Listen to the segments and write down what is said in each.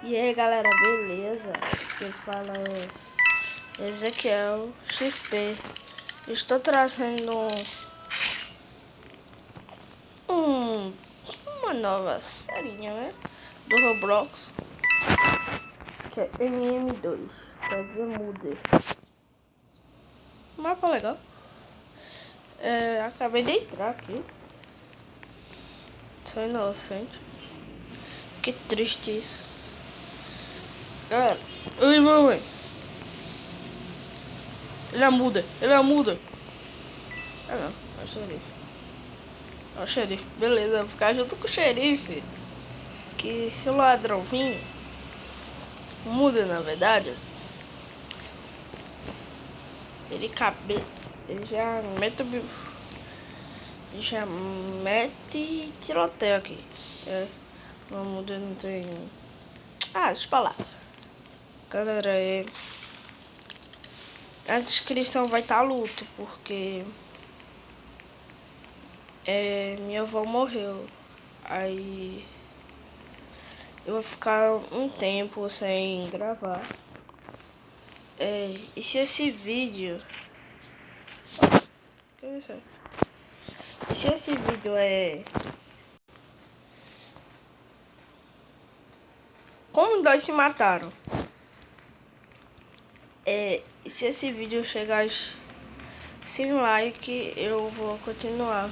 E aí galera, beleza? Quem fala é Ezequiel XP. Estou trazendo uma nova serinha, né? Do Roblox, que é MM2, quer dizer Mude. Mapa legal. Acabei de entrar aqui. Sou inocente. Que triste isso. Galera, oi mamãe. Ele é muda, ele é muda. Ah não, é o xerife. É o xerife, beleza, eu vou ficar junto com o xerife. Que se o ladrão vir, muda na verdade, ele cabe, ele já mete tiroteio aqui. Não muda, não tem. Deixa eu falar. Galera, a descrição vai estar luto, porque minha avó morreu. Aí eu vou ficar um tempo sem gravar. E se esse vídeo... Que é isso? E se esse vídeo como dois se mataram? E se esse vídeo chegar sem like, eu vou continuar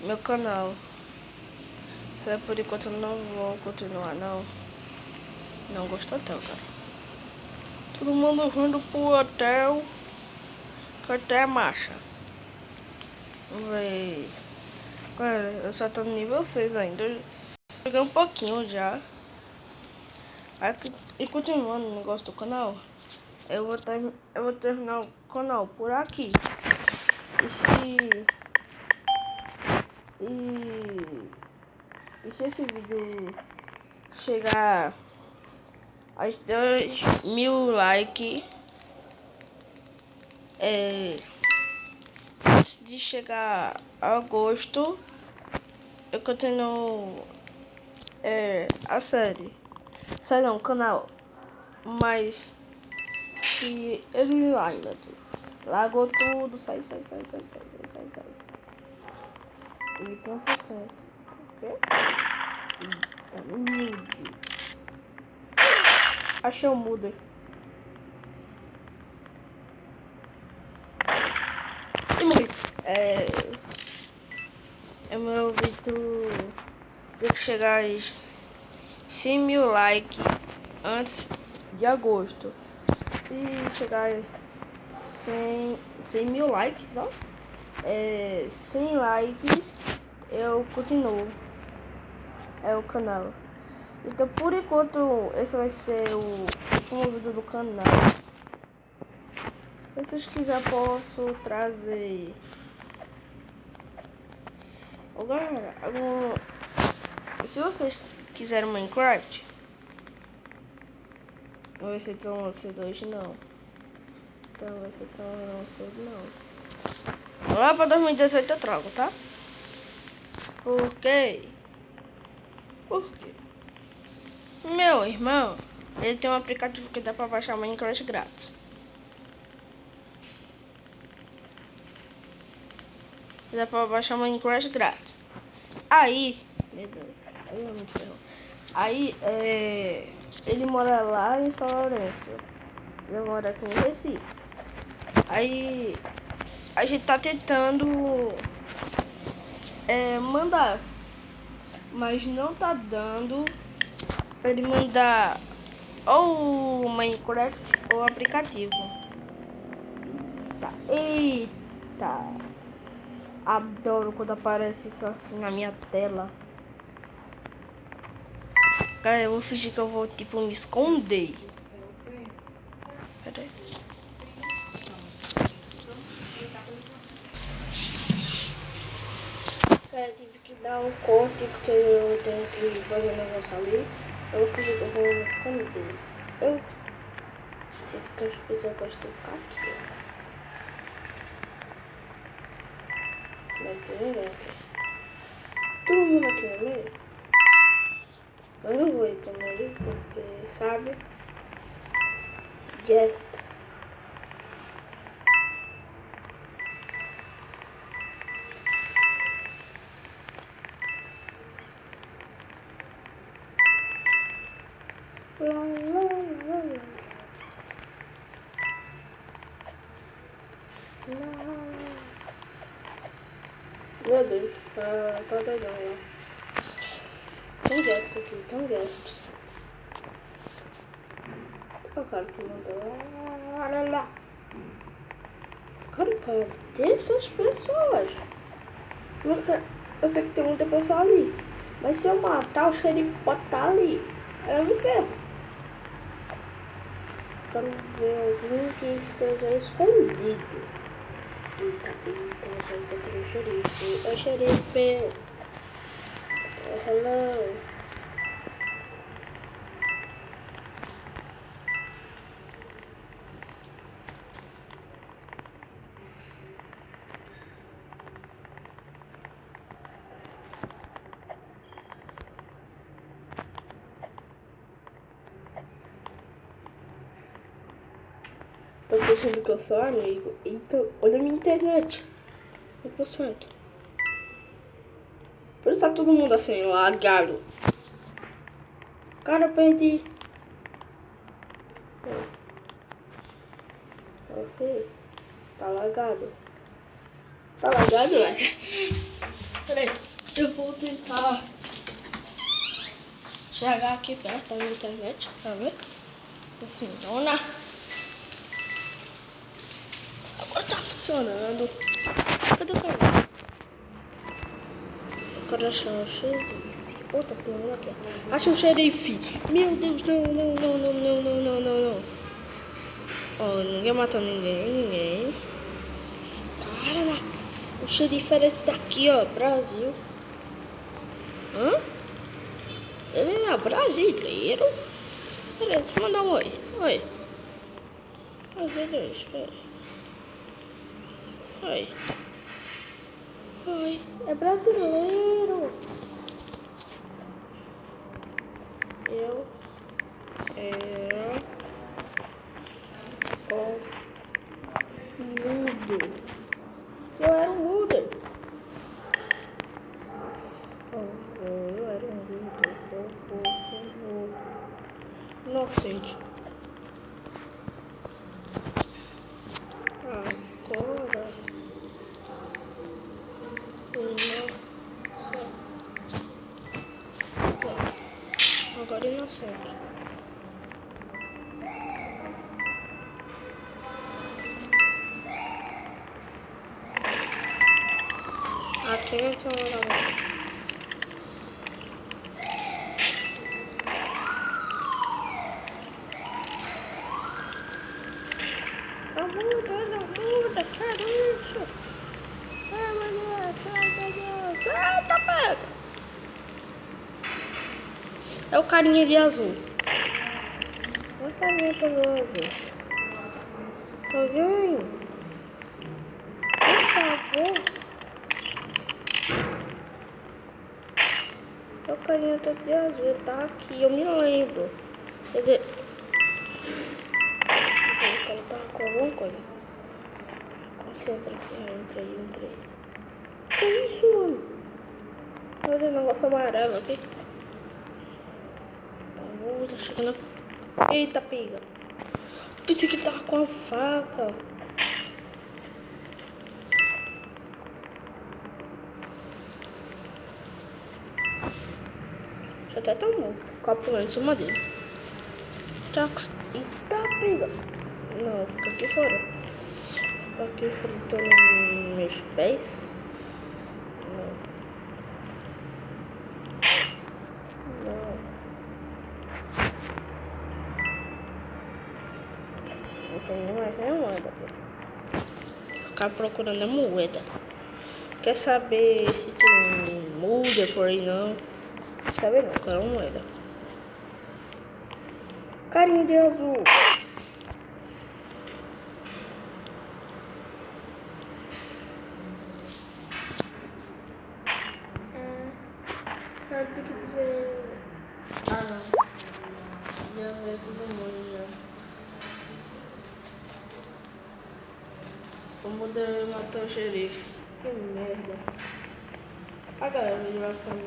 meu canal. Por enquanto eu não vou continuar, não. Não gostou hotel, cara. Todo mundo rindo pro hotel. Que hotel é marcha. Vamos ver. Cara, eu só tô no nível 6 ainda. Eu joguei um pouquinho já. E continuando o negócio do canal, eu vou terminar o canal por aqui. E se esse vídeo chegar aos 2.000 likes, antes de chegar a agosto, eu continuo a série. Sai não, canal. Mas se ele ainda largou tudo, sai. 80%. Ok? Tá humilde. Achei o mudo. E morri. É meu vídeo tem que chegar a 100.000 likes antes de agosto. Se chegar a 100.000 likes, ó, 100 likes, eu continuo o canal. Então por enquanto esse vai ser o último vídeo do canal. Se vocês quiserem, posso trazer. Galera, se vocês quiserem Minecraft, não vai ser tão cedo hoje não. Então vai ser tão cedo não. Lá pra 2018 eu trago, tá? Por quê? Porque meu irmão, ele tem um aplicativo que dá pra baixar Minecraft grátis. Dá pra baixar Minecraft grátis. Aí, meu Deus, aí eu me ferro. Aí, ele mora lá em São Lourenço. Eu moro aqui em Recife. Aí, a gente tá tentando mandar, mas não tá dando pra ele mandar ou o Minecraft ou o aplicativo. Eita! Adoro quando aparece isso assim na minha tela. Cara, eu vou fingir que eu vou tipo me esconder. Pera aí. Cara, eu tive que dar um corte porque eu tenho que fazer um negócio ali. Eu vou fingir que eu vou me esconder. Se aqui as pessoas gostam de ficar aqui, ó. Vai ter aqui. Todo mundo aqui no meio. Eu não vou ir pra aí porque, sabe? Guest. Meu Deus, tá doidão lá. Tem guest aqui, tem guest. Olha o cara que mandou. Olha lá. Cara, cadê essas pessoas? Eu sei que tem muita pessoa ali. Mas se eu matar, o xerife pode estar ali. Aí eu me ferro. Quero ver alguém que esteja escondido. Eita, já encontrei o xerife. Oi, xerife. Hello. Tô pensando que eu sou amigo. Eita, olha a minha internet. 1%. Por isso tá todo mundo assim, lagado. Cara, eu perdi. Você tá lagado. Tá lagado, velho? Peraí, eu vou tentar chegar aqui perto da minha internet, pra ver. Assim, dona. Agora tá funcionando. Cadê o cara? Eu quero achar o xerife. Ô, tá pulando aqui. Acha o xerife. Meu Deus, não. Ó, ninguém matou ninguém. Cara, o xerife era esse daqui, ó, Brasil. Hã? Ele era brasileiro? Peraí, deixa eu mandar um oi. Oi. Brasileiro, espera. Oi. Oi, é brasileiro. Eu era mudo. Eu era um mudo. Eu era um mudo. Inocente. Agora. Agora inocente. Aqui não tem uma namorada. Muda, quero isso. Ah, meu Deus, sai, tá pega. É o carinha de azul. É o carinha de azul. Alguém? Por favor. É o carinha todo de azul, tá aqui, eu me lembro. Ele tá com alguma coisa. Concentra aqui, entrei. Que isso, mano? Olha o negócio amarelo aqui. Tá chegando. Eita, pega. Pensei que ele tava com a faca. Já até tá bom. Ficar pulando em cima dele. Eita, pega. Não, fica aqui fora. Fica aqui fritando meus pés. Não tem mais nenhuma moeda. Ficar procurando a moeda. Quer saber se tem muda por aí não? Quer saber não, quero uma moeda. Carinha de azul. Eu tenho que dizer Ah, não. Já veio todo mundo já. O Mulder matou o xerife. Que merda. A galera, o vídeo vai ficando...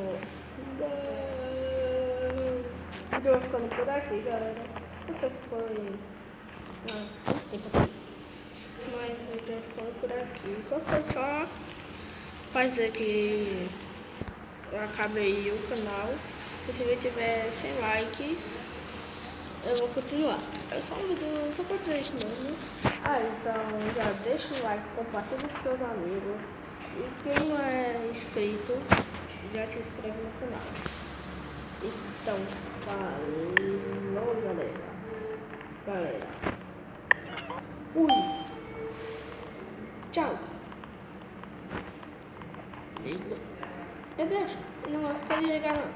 O vídeo vai ficando por aqui, galera. Essa foi... Ah, muito tempo assim. Mas o vídeo vai ficando por aqui. Só foi só fazer que eu acabei o canal. Se esse vídeo tiver 100 likes, eu vou continuar. É só um vídeo só pra dizer isso mesmo. Ah, então já deixa o like, compartilha com seus amigos. E quem não é inscrito, já se inscreve no canal. Então, falou, galera. Fui. Tchau. Meu Deus, não vai ficar desligado não.